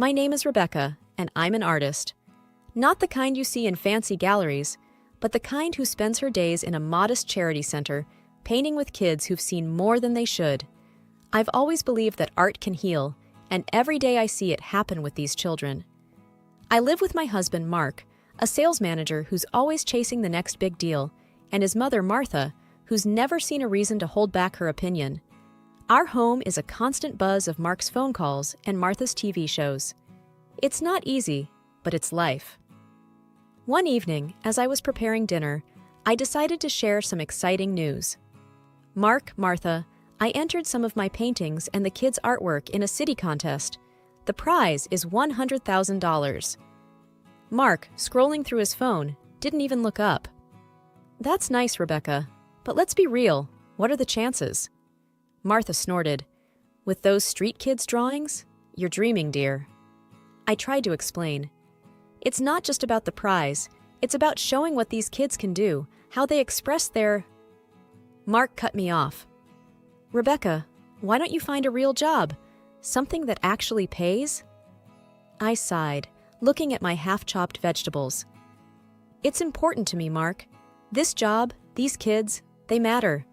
My name is Rebecca, and I'm an artist. Not the kind you see in fancy galleries, but the kind who spends her days in a modest charity center, painting with kids who've seen more than they should. I've always believed that art can heal, and every day I see it happen with these children. I live with my husband, Mark, a sales manager who's always chasing the next big deal, and his mother, Martha, who's never seen a reason to hold back her opinion. Our home is a constant buzz of Mark's phone calls and Martha's TV shows. It's not easy, but it's life. One evening, as I was preparing dinner, I decided to share some exciting news. Mark, Martha, I entered some of my paintings and the kids' artwork in a city contest. The prize is $100,000. Mark, scrolling through his phone, didn't even look up. That's nice, Rebecca, but let's be real. What are the chances? Martha snorted. With those street kids' drawings? You're dreaming, dear. I tried to explain. It's not just about the prize. It's about showing what these kids can do, how they express their... Mark cut me off. Rebecca, why don't you find a real job? Something that actually pays? I sighed, looking at my half-chopped vegetables. It's important to me, Mark. This job, these kids, they matter.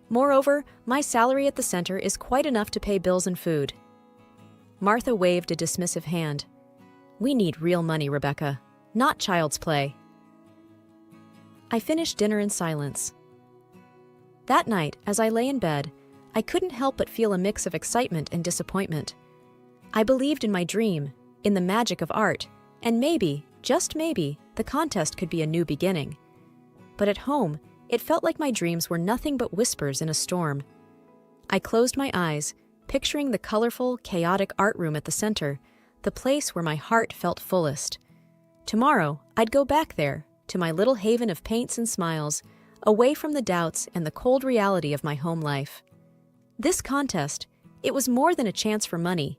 Moreover, my salary at the center is quite enough to pay bills and food. Martha waved a dismissive hand. We need real money, Rebecca, not child's play. I finished dinner in silence. That night, as I lay in bed, I couldn't help but feel a mix of excitement and disappointment. I believed in my dream, in the magic of art, and maybe, just maybe, the contest could be a new beginning. But at home, it felt like my dreams were nothing but whispers in a storm. I closed my eyes, picturing the colorful, chaotic art room at the center, the place where my heart felt fullest. Tomorrow, I'd go back there, to my little haven of paints and smiles, away from the doubts and the cold reality of my home life. This contest, it was more than a chance for money.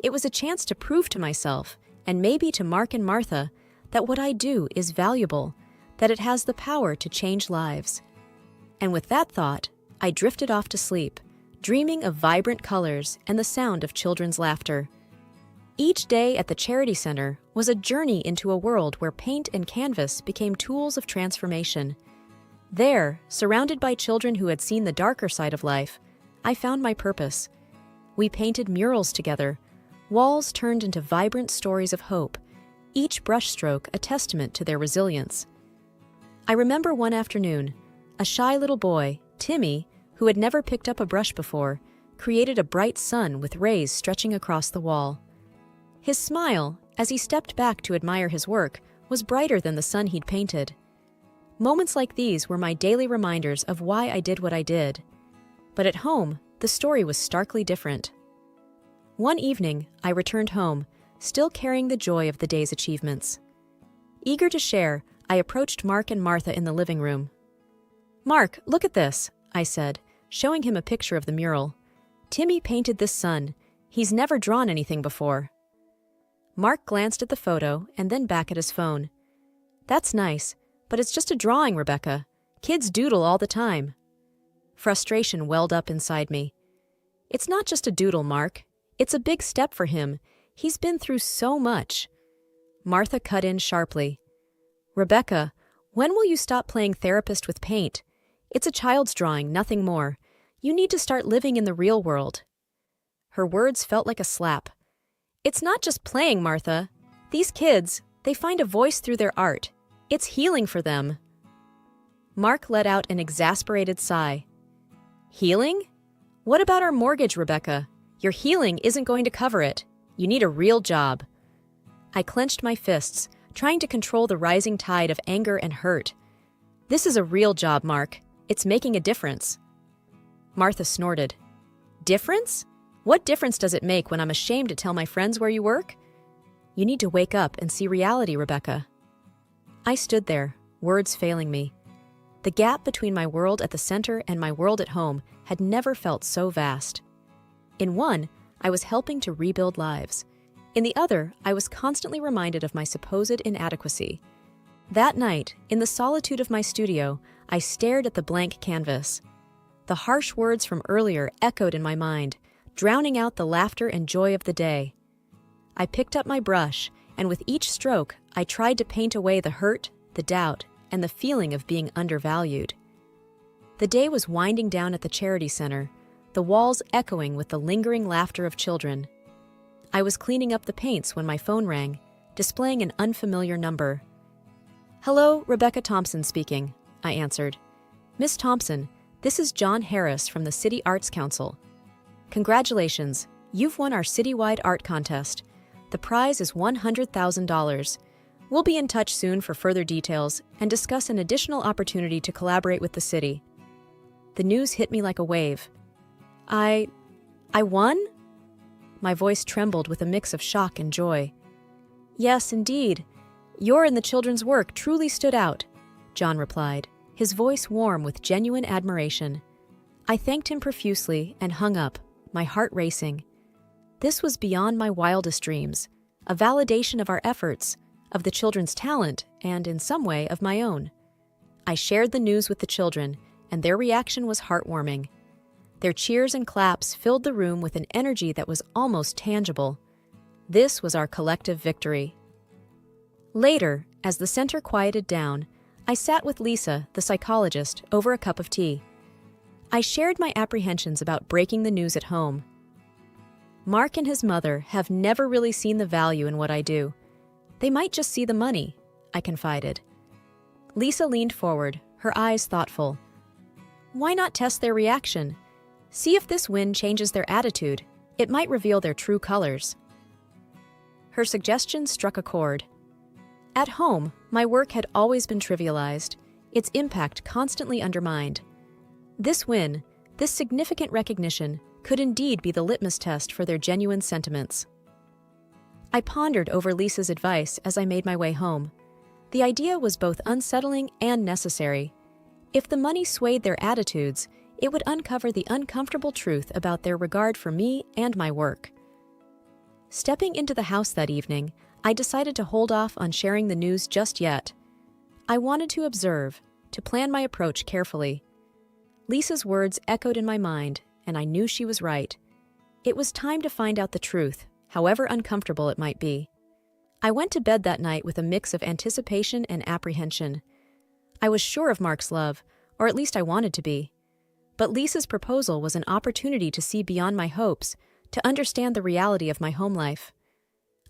It was a chance to prove to myself, and maybe to Mark and Martha, that what I do is valuable, that it has the power to change lives. And with that thought, I drifted off to sleep, dreaming of vibrant colors and the sound of children's laughter. Each day at the charity center was a journey into a world where paint and canvas became tools of transformation. There, surrounded by children who had seen the darker side of life, I found my purpose. We painted murals together, walls turned into vibrant stories of hope, each brushstroke a testament to their resilience. I remember one afternoon, a shy little boy, Timmy, who had never picked up a brush before, created a bright sun with rays stretching across the wall. His smile, as he stepped back to admire his work, was brighter than the sun he'd painted. Moments like these were my daily reminders of why I did what I did. But at home, the story was starkly different. One evening, I returned home, still carrying the joy of the day's achievements. Eager to share, I approached Mark and Martha in the living room. Mark, look at this, I said, showing him a picture of the mural. Timmy painted this sun. He's never drawn anything before. Mark glanced at the photo and then back at his phone. That's nice, but it's just a drawing, Rebecca. Kids doodle all the time. Frustration welled up inside me. It's not just a doodle, Mark. It's a big step for him. He's been through so much. Martha cut in sharply. Rebecca, when will you stop playing therapist with paint? It's a child's drawing, nothing more. You need to start living in the real world. Her words felt like a slap. It's not just playing, Martha. These kids, they find a voice through their art. It's healing for them. Mark let out an exasperated sigh. Healing? What about our mortgage, Rebecca? Your healing isn't going to cover it. You need a real job. I clenched my fists, trying to control the rising tide of anger and hurt. This is a real job, Mark. It's making a difference. Martha snorted. Difference? What difference does it make when I'm ashamed to tell my friends where you work? You need to wake up and see reality, Rebecca. I stood there, words failing me. The gap between my world at the center and my world at home had never felt so vast. In one, I was helping to rebuild lives. In the other, I was constantly reminded of my supposed inadequacy. That night, in the solitude of my studio, I stared at the blank canvas. The harsh words from earlier echoed in my mind, drowning out the laughter and joy of the day. I picked up my brush, and with each stroke, I tried to paint away the hurt, the doubt, and the feeling of being undervalued. The day was winding down at the charity center, the walls echoing with the lingering laughter of children. I was cleaning up the paints when my phone rang, displaying an unfamiliar number. "Hello, Rebecca Thompson speaking," I answered. "Miss Thompson, this is John Harris from the City Arts Council. Congratulations, you've won our citywide art contest. The prize is $100,000. We'll be in touch soon for further details and discuss an additional opportunity to collaborate with the city." The news hit me like a wave. I won? My voice trembled with a mix of shock and joy. "Yes, indeed. Your and the children's work truly stood out," John replied, his voice warm with genuine admiration. I thanked him profusely and hung up, my heart racing. This was beyond my wildest dreams, a validation of our efforts, of the children's talent, and, in some way, of my own. I shared the news with the children, and their reaction was heartwarming. Their cheers and claps filled the room with an energy that was almost tangible. This was our collective victory. Later, as the center quieted down, I sat with Lisa, the psychologist, over a cup of tea. I shared my apprehensions about breaking the news at home. Mark and his mother have never really seen the value in what I do. They might just see the money, I confided. Lisa leaned forward, her eyes thoughtful. "Why not test their reaction? See if this win changes their attitude. It might reveal their true colors." Her suggestion struck a chord. At home, my work had always been trivialized, its impact constantly undermined. This win, this significant recognition, could indeed be the litmus test for their genuine sentiments. I pondered over Lisa's advice as I made my way home. The idea was both unsettling and necessary. If the money swayed their attitudes, it would uncover the uncomfortable truth about their regard for me and my work. Stepping into the house that evening, I decided to hold off on sharing the news just yet. I wanted to observe, to plan my approach carefully. Lisa's words echoed in my mind, and I knew she was right. It was time to find out the truth, however uncomfortable it might be. I went to bed that night with a mix of anticipation and apprehension. I was sure of Mark's love, or at least I wanted to be. But Lisa's proposal was an opportunity to see beyond my hopes, to understand the reality of my home life.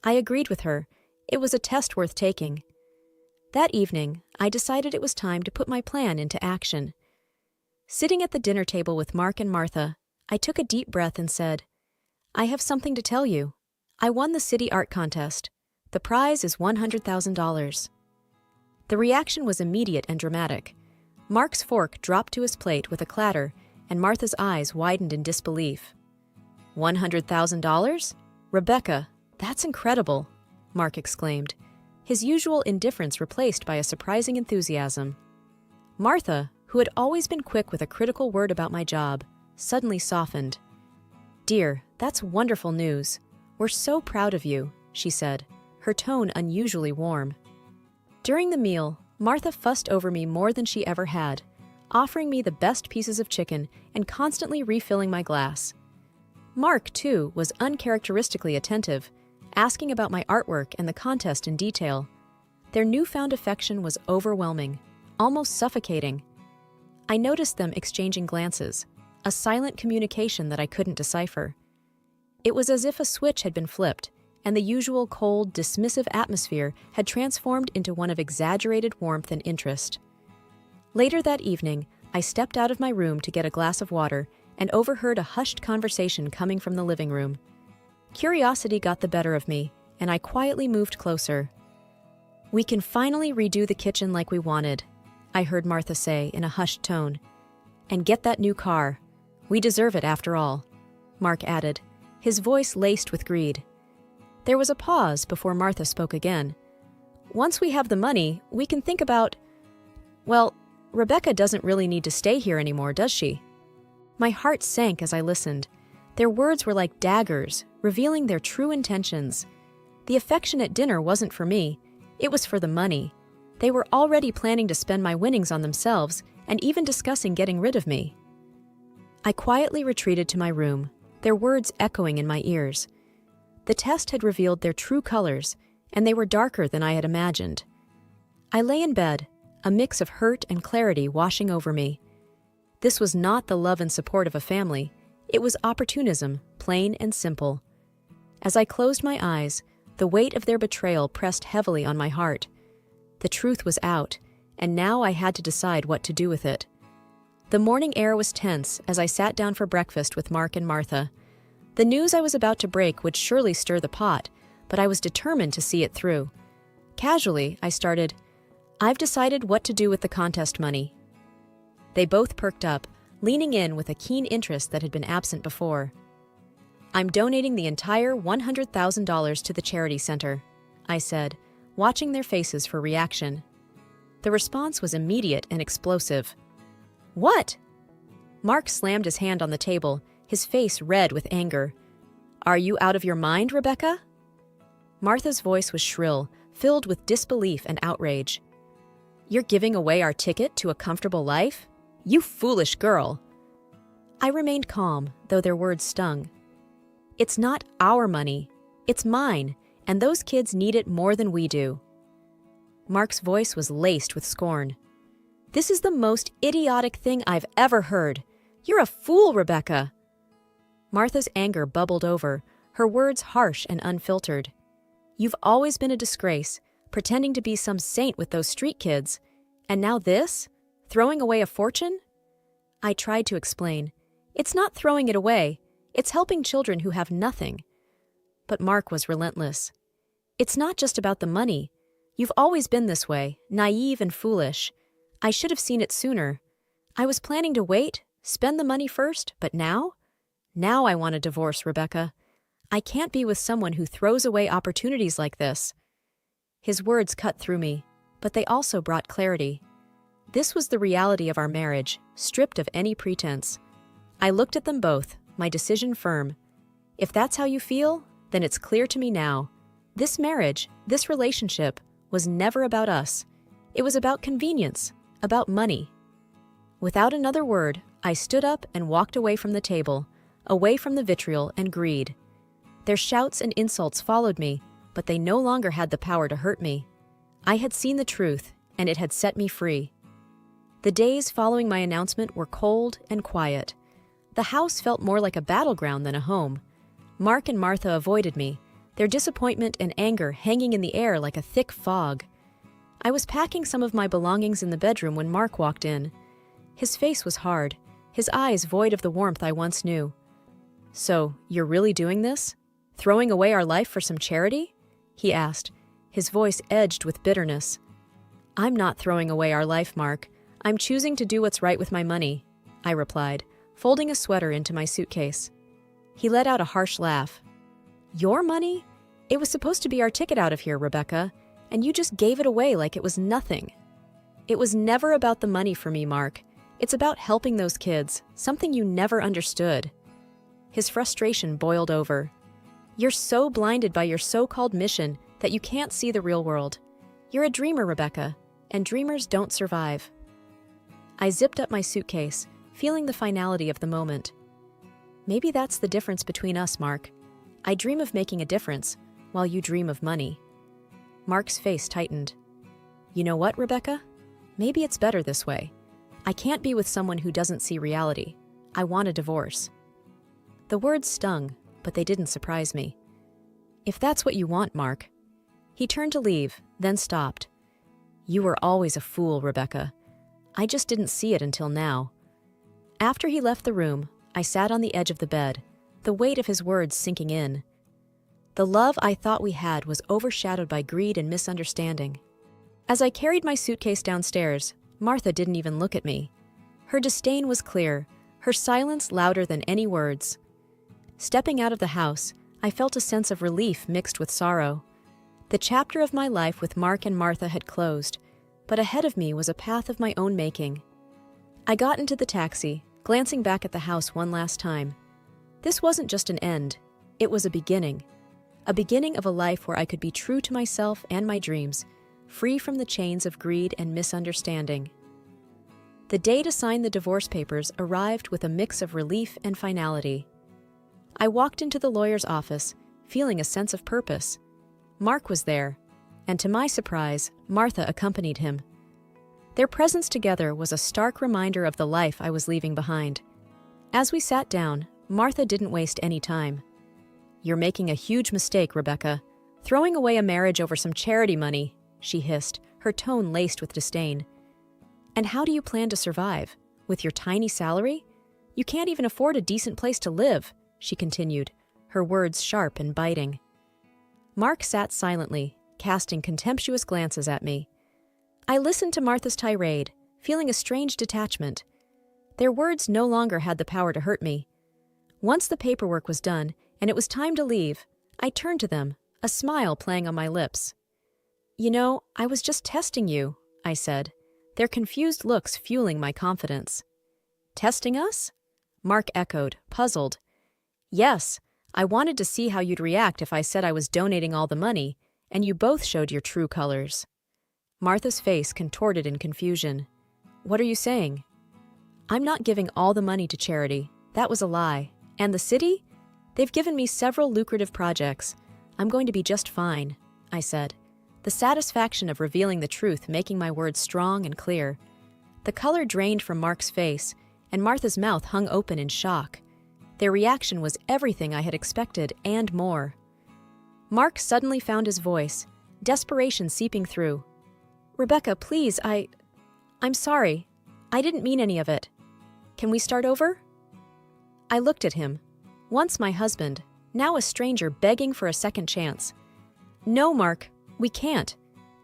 I agreed with her. It was a test worth taking. That evening, I decided it was time to put my plan into action. Sitting at the dinner table with Mark and Martha, I took a deep breath and said, "I have something to tell you. I won the city art contest. The prize is $100,000. The reaction was immediate and dramatic. Mark's fork dropped to his plate with a clatter, and Martha's eyes widened in disbelief. $100,000? Rebecca, that's incredible, Mark exclaimed, his usual indifference replaced by a surprising enthusiasm. Martha, who had always been quick with a critical word about my job, suddenly softened. "Dear, that's wonderful news. We're so proud of you," she said, her tone unusually warm. During the meal, Martha fussed over me more than she ever had, offering me the best pieces of chicken and constantly refilling my glass. Mark, too, was uncharacteristically attentive, asking about my artwork and the contest in detail. Their newfound affection was overwhelming, almost suffocating. I noticed them exchanging glances, a silent communication that I couldn't decipher. It was as if a switch had been flipped, and the usual cold, dismissive atmosphere had transformed into one of exaggerated warmth and interest. Later that evening, I stepped out of my room to get a glass of water and overheard a hushed conversation coming from the living room. Curiosity got the better of me, and I quietly moved closer. "We can finally redo the kitchen like we wanted," I heard Martha say in a hushed tone. "And get that new car. We deserve it after all," Mark added, his voice laced with greed. There was a pause before Martha spoke again. "Once we have the money, we can think about... Well, Rebecca doesn't really need to stay here anymore, does she?" My heart sank as I listened. Their words were like daggers, revealing their true intentions. The affection at dinner wasn't for me. It was for the money. They were already planning to spend my winnings on themselves and even discussing getting rid of me. I quietly retreated to my room, their words echoing in my ears. The test had revealed their true colors, and they were darker than I had imagined. I lay in bed, a mix of hurt and clarity washing over me. This was not the love and support of a family. It was opportunism, plain and simple. As I closed my eyes, the weight of their betrayal pressed heavily on my heart. The truth was out, and now I had to decide what to do with it. The morning air was tense as I sat down for breakfast with Mark and Martha. The news I was about to break would surely stir the pot, but I was determined to see it through. Casually, I started, "I've decided what to do with the contest money." They both perked up, leaning in with a keen interest that had been absent before. "I'm donating the entire $100,000 to the charity center," I said, watching their faces for reaction. The response was immediate and explosive. "What?" Mark slammed his hand on the table, his face red with anger. "Are you out of your mind, Rebecca?" Martha's voice was shrill, filled with disbelief and outrage. "You're giving away our ticket to a comfortable life? You foolish girl!" I remained calm, though their words stung. "It's not our money. It's mine, and those kids need it more than we do." Mark's voice was laced with scorn. "This is the most idiotic thing I've ever heard. You're a fool, Rebecca." Martha's anger bubbled over, her words harsh and unfiltered. "You've always been a disgrace, pretending to be some saint with those street kids. And now this? Throwing away a fortune?" I tried to explain. "It's not throwing it away. It's helping children who have nothing." But Mark was relentless. "It's not just about the money. You've always been this way, naive and foolish. I should have seen it sooner. I was planning to wait, spend the money first, but now? Now I want a divorce, Rebecca. I can't be with someone who throws away opportunities like this." His words cut through me, but they also brought clarity. This was the reality of our marriage, stripped of any pretense. I looked at them both, my decision firm. If that's how you feel, then it's clear to me now. This marriage, this relationship, was never about us. It was about convenience, about money. Without another word, I stood up and walked away from the table, away from the vitriol and greed. Their shouts and insults followed me, but they no longer had the power to hurt me. I had seen the truth, and it had set me free. The days following my announcement were cold and quiet. The house felt more like a battleground than a home. Mark and Martha avoided me, their disappointment and anger hanging in the air like a thick fog. I was packing some of my belongings in the bedroom when Mark walked in. His face was hard, his eyes void of the warmth I once knew. "So, you're really doing this? Throwing away our life for some charity?" he asked, his voice edged with bitterness. "I'm not throwing away our life, Mark. I'm choosing to do what's right with my money," I replied, folding a sweater into my suitcase. He let out a harsh laugh. "Your money? It was supposed to be our ticket out of here, Rebecca, and you just gave it away like it was nothing." "It was never about the money for me, Mark. It's about helping those kids, something you never understood." His frustration boiled over. "You're so blinded by your so-called mission that you can't see the real world. You're a dreamer, Rebecca, and dreamers don't survive." I zipped up my suitcase, feeling the finality of the moment. "Maybe that's the difference between us, Mark. I dream of making a difference, while you dream of money." Mark's face tightened. "You know what, Rebecca? Maybe it's better this way. I can't be with someone who doesn't see reality. I want a divorce." The words stung, but they didn't surprise me. "If that's what you want, Mark." He turned to leave, then stopped. "You were always a fool, Rebecca. I just didn't see it until now." After he left the room, I sat on the edge of the bed, the weight of his words sinking in. The love I thought we had was overshadowed by greed and misunderstanding. As I carried my suitcase downstairs, Martha didn't even look at me. Her disdain was clear, her silence louder than any words. Stepping out of the house, I felt a sense of relief mixed with sorrow. The chapter of my life with Mark and Martha had closed, but ahead of me was a path of my own making. I got into the taxi, glancing back at the house one last time. This wasn't just an end, it was a beginning of a life where I could be true to myself and my dreams, free from the chains of greed and misunderstanding. The day to sign the divorce papers arrived with a mix of relief and finality. I walked into the lawyer's office, feeling a sense of purpose. Mark was there, and to my surprise, Martha accompanied him. Their presence together was a stark reminder of the life I was leaving behind. As we sat down, Martha didn't waste any time. "You're making a huge mistake, Rebecca. Throwing away a marriage over some charity money," she hissed, her tone laced with disdain. "And how do you plan to survive? With your tiny salary? You can't even afford a decent place to live," she continued, her words sharp and biting. Mark sat silently, casting contemptuous glances at me. I listened to Martha's tirade, feeling a strange detachment. Their words no longer had the power to hurt me. Once the paperwork was done and it was time to leave, I turned to them, a smile playing on my lips. "You know, I was just testing you," I said, their confused looks fueling my confidence. "Testing us?" Mark echoed, puzzled. "Yes, I wanted to see how you'd react if I said I was donating all the money, and you both showed your true colors." Martha's face contorted in confusion. "What are you saying?" "I'm not giving all the money to charity. That was a lie. And the city? They've given me several lucrative projects. I'm going to be just fine," I said, the satisfaction of revealing the truth making my words strong and clear. The color drained from Mark's face, and Martha's mouth hung open in shock. Their reaction was everything I had expected and more. Mark suddenly found his voice, desperation seeping through. "Rebecca, please, I'm sorry. I didn't mean any of it. Can we start over?" I looked at him, once my husband, now a stranger begging for a second chance. "No, Mark, we can't.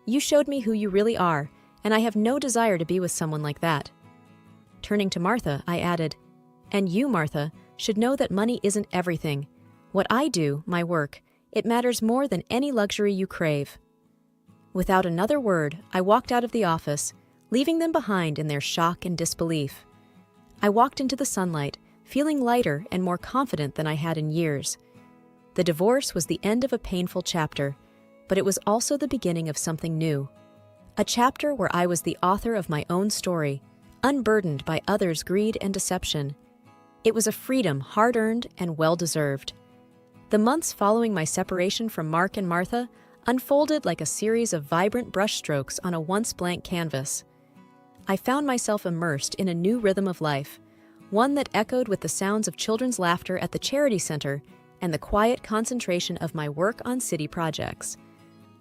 You showed me who you really are, and I have no desire to be with someone like that." Turning to Martha, I added, "And you, Martha, should know that money isn't everything. What I do, my work, it matters more than any luxury you crave." Without another word, I walked out of the office, leaving them behind in their shock and disbelief. I walked into the sunlight, feeling lighter and more confident than I had in years. The divorce was the end of a painful chapter, but it was also the beginning of something new. A chapter where I was the author of my own story, unburdened by others' greed and deception. It was a freedom hard-earned and well-deserved. The months following my separation from Mark and Martha unfolded like a series of vibrant brushstrokes on a once blank canvas. I found myself immersed in a new rhythm of life, one that echoed with the sounds of children's laughter at the charity center and the quiet concentration of my work on city projects.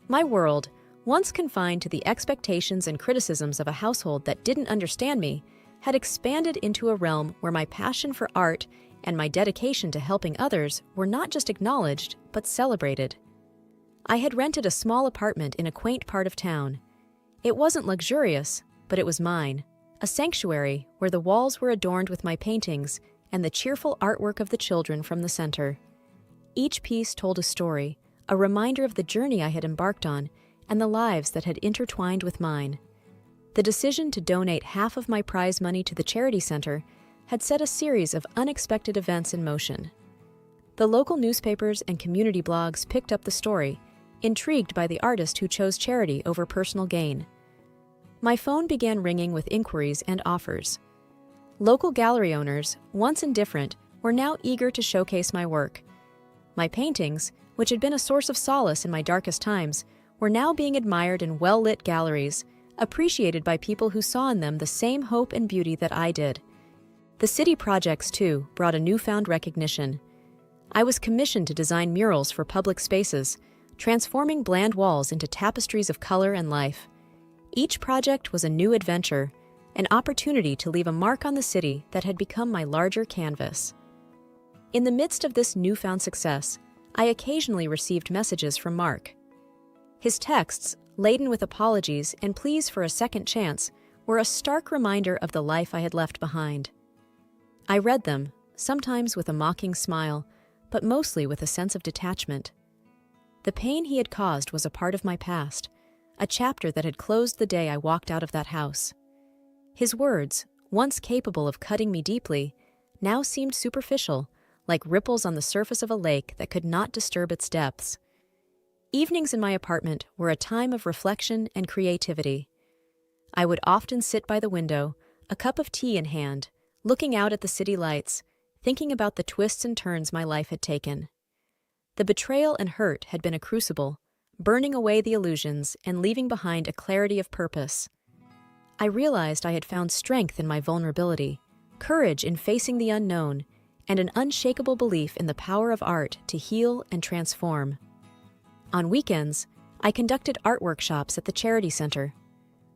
My world, once confined to the expectations and criticisms of a household that didn't understand me, had expanded into a realm where my passion for art and my dedication to helping others were not just acknowledged, but celebrated. I had rented a small apartment in a quaint part of town. It wasn't luxurious, but it was mine, a sanctuary where the walls were adorned with my paintings and the cheerful artwork of the children from the center. Each piece told a story, a reminder of the journey I had embarked on and the lives that had intertwined with mine. The decision to donate half of my prize money to the charity center had set a series of unexpected events in motion. The local newspapers and community blogs picked up the story, intrigued by the artist who chose charity over personal gain. My phone began ringing with inquiries and offers. Local gallery owners, once indifferent, were now eager to showcase my work. My paintings, which had been a source of solace in my darkest times, were now being admired in well-lit galleries, appreciated by people who saw in them the same hope and beauty that I did. The city projects, too, brought a newfound recognition. I was commissioned to design murals for public spaces, transforming bland walls into tapestries of color and life. Each project was a new adventure, an opportunity to leave a mark on the city that had become my larger canvas. In the midst of this newfound success, I occasionally received messages from Mark. His texts, laden with apologies and pleas for a second chance, were a stark reminder of the life I had left behind. I read them, sometimes with a mocking smile, but mostly with a sense of detachment. The pain he had caused was a part of my past, a chapter that had closed the day I walked out of that house. His words, once capable of cutting me deeply, now seemed superficial, like ripples on the surface of a lake that could not disturb its depths. Evenings in my apartment were a time of reflection and creativity. I would often sit by the window, a cup of tea in hand, looking out at the city lights, thinking about the twists and turns my life had taken. The betrayal and hurt had been a crucible, burning away the illusions and leaving behind a clarity of purpose. I realized I had found strength in my vulnerability, courage in facing the unknown, and an unshakable belief in the power of art to heal and transform. On weekends, I conducted art workshops at the charity center.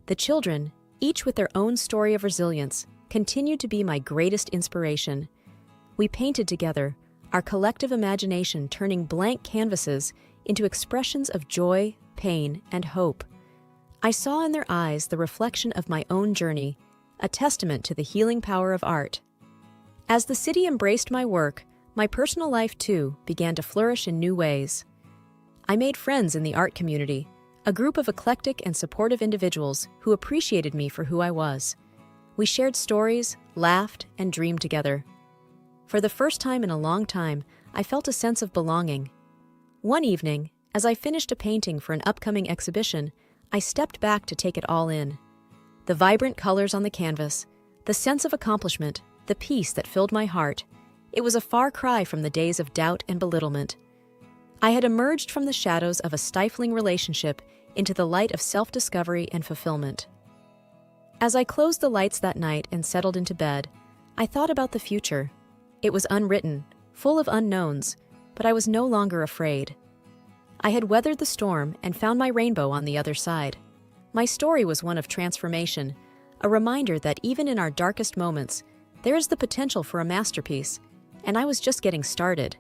The children, each with their own story of resilience, continued to be my greatest inspiration. We painted together, our collective imagination turning blank canvases into expressions of joy, pain, and hope. I saw in their eyes the reflection of my own journey, a testament to the healing power of art. As the city embraced my work, my personal life too began to flourish in new ways. I made friends in the art community, a group of eclectic and supportive individuals who appreciated me for who I was. We shared stories, laughed, and dreamed together. For the first time in a long time, I felt a sense of belonging. One evening, as I finished a painting for an upcoming exhibition, I stepped back to take it all in. The vibrant colors on the canvas, the sense of accomplishment, the peace that filled my heart. It was a far cry from the days of doubt and belittlement. I had emerged from the shadows of a stifling relationship into the light of self-discovery and fulfillment. As I closed the lights that night and settled into bed, I thought about the future. It was unwritten, full of unknowns, but I was no longer afraid. I had weathered the storm and found my rainbow on the other side. My story was one of transformation, a reminder that even in our darkest moments, there is the potential for a masterpiece, and I was just getting started.